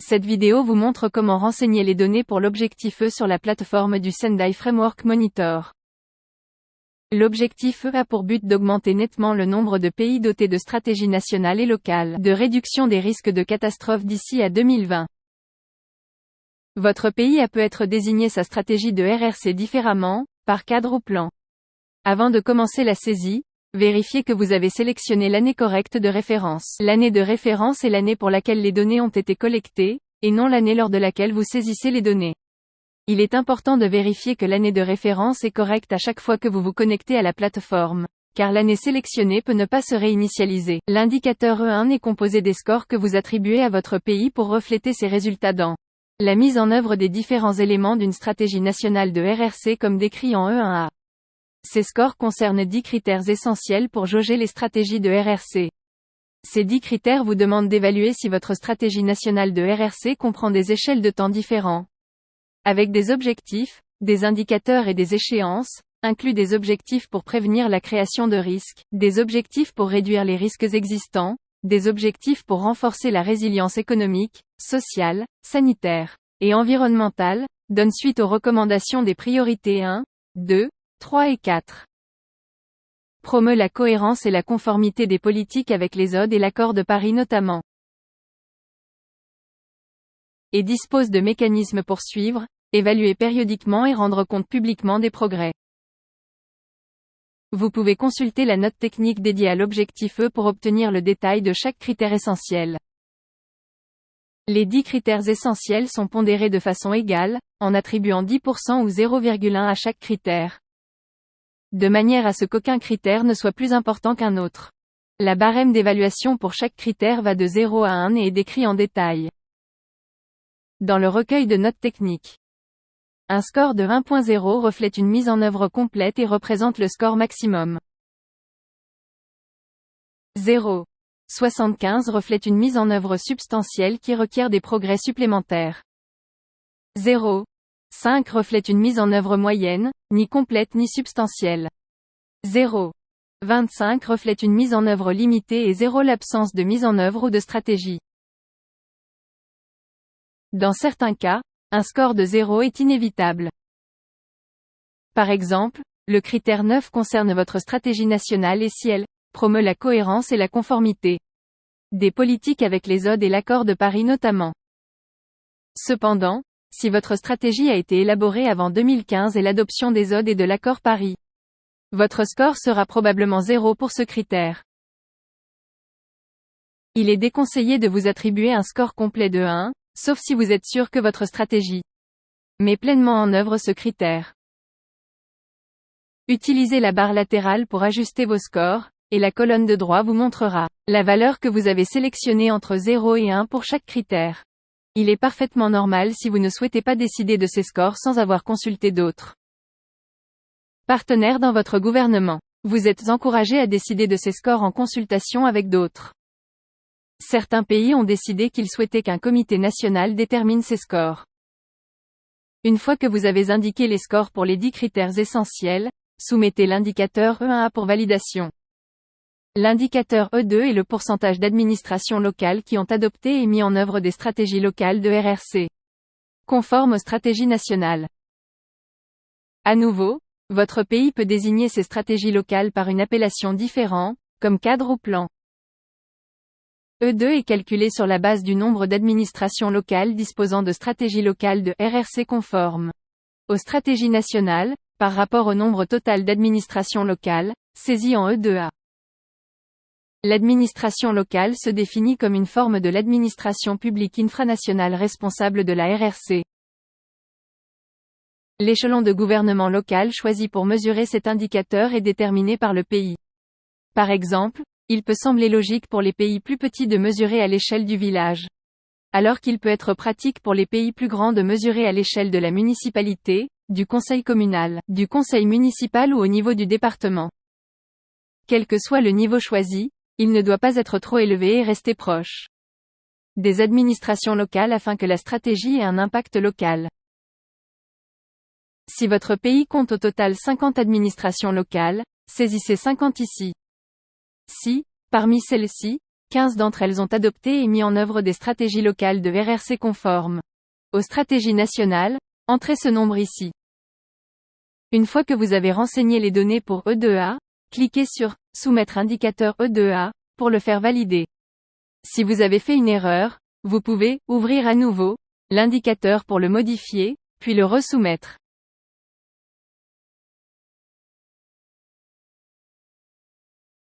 Cette vidéo vous montre comment renseigner les données pour l'objectif E sur la plateforme du Sendai Framework Monitor. L'objectif E a pour but d'augmenter nettement le nombre de pays dotés de stratégies nationales et locales de réduction des risques de catastrophes d'ici à 2020. Votre pays peut être désigné sa stratégie de RRC différemment, par cadre ou plan. Avant de commencer la saisie, vérifiez que vous avez sélectionné l'année correcte de référence. L'année de référence est l'année pour laquelle les données ont été collectées, et non l'année lors de laquelle vous saisissez les données. Il est important de vérifier que l'année de référence est correcte à chaque fois que vous vous connectez à la plateforme, car l'année sélectionnée peut ne pas se réinitialiser. L'indicateur E1 est composé des scores que vous attribuez à votre pays pour refléter ses résultats dans la mise en œuvre des différents éléments d'une stratégie nationale de RRC comme décrit en E1A. Ces scores concernent 10 critères essentiels pour jauger les stratégies de RRC. Ces 10 critères vous demandent d'évaluer si votre stratégie nationale de RRC comprend des échelles de temps différents, avec des objectifs, des indicateurs et des échéances, inclus des objectifs pour prévenir la création de risques, des objectifs pour réduire les risques existants, des objectifs pour renforcer la résilience économique, sociale, sanitaire et environnementale, donne suite aux recommandations des priorités 1, 2, 3 et 4. Promeut la cohérence et la conformité des politiques avec les ODE et l'accord de Paris notamment. Et dispose de mécanismes pour suivre, évaluer périodiquement et rendre compte publiquement des progrès. Vous pouvez consulter la note technique dédiée à l'objectif E pour obtenir le détail de chaque critère essentiel. Les 10 critères essentiels sont pondérés de façon égale, en attribuant 10% ou 0,1 à chaque critère, de manière à ce qu'aucun critère ne soit plus important qu'un autre. La barème d'évaluation pour chaque critère va de 0 à 1 et est décrit en détail dans le recueil de notes techniques. Un score de 1.0 reflète une mise en œuvre complète et représente le score maximum. 0,75 reflète une mise en œuvre substantielle qui requiert des progrès supplémentaires. 0,5 reflète une mise en œuvre moyenne, ni complète ni substantielle. 0,25 reflète une mise en œuvre limitée et 0 l'absence de mise en œuvre ou de stratégie. Dans certains cas, un score de 0 est inévitable. Par exemple, le critère 9 concerne votre stratégie nationale et si elle promeut la cohérence et la conformité des politiques avec les ODE et l'accord de Paris notamment. Cependant, si votre stratégie a été élaborée avant 2015 et l'adoption des ODE et de l'accord Paris, votre score sera probablement 0 pour ce critère. Il est déconseillé de vous attribuer un score complet de 1, sauf si vous êtes sûr que votre stratégie met pleinement en œuvre ce critère. Utilisez la barre latérale pour ajuster vos scores, et la colonne de droit vous montrera la valeur que vous avez sélectionnée entre 0 et 1 pour chaque critère. Il est parfaitement normal si vous ne souhaitez pas décider de ces scores sans avoir consulté d'autres partenaires dans votre gouvernement. Vous êtes encouragé à décider de ces scores en consultation avec d'autres. Certains pays ont décidé qu'ils souhaitaient qu'un comité national détermine ces scores. Une fois que vous avez indiqué les scores pour les 10 critères essentiels, soumettez l'indicateur E1A pour validation. L'indicateur E2 est le pourcentage d'administrations locales qui ont adopté et mis en œuvre des stratégies locales de RRC, conformes aux stratégies nationales. À nouveau, votre pays peut désigner ses stratégies locales par une appellation différente, comme cadre ou plan. E2 est calculé sur la base du nombre d'administrations locales disposant de stratégies locales de RRC conformes aux stratégies nationales, par rapport au nombre total d'administrations locales, saisies en E2A. L'administration locale se définit comme une forme de l'administration publique infranationale responsable de la RRC. L'échelon de gouvernement local choisi pour mesurer cet indicateur est déterminé par le pays. Par exemple, il peut sembler logique pour les pays plus petits de mesurer à l'échelle du village, alors qu'il peut être pratique pour les pays plus grands de mesurer à l'échelle de la municipalité, du conseil communal, du conseil municipal ou au niveau du département. Quel que soit le niveau choisi, il ne doit pas être trop élevé et rester proche des administrations locales afin que la stratégie ait un impact local. Si votre pays compte au total 50 administrations locales, saisissez 50 ici. Si, parmi celles-ci, 15 d'entre elles ont adopté et mis en œuvre des stratégies locales de RRC conformes aux stratégies nationales. Entrez ce nombre ici. Une fois que vous avez renseigné les données pour E2A, cliquez sur « Soumettre indicateur E2A » pour le faire valider. Si vous avez fait une erreur, vous pouvez « Ouvrir à nouveau » l'indicateur pour le modifier, puis le resoumettre.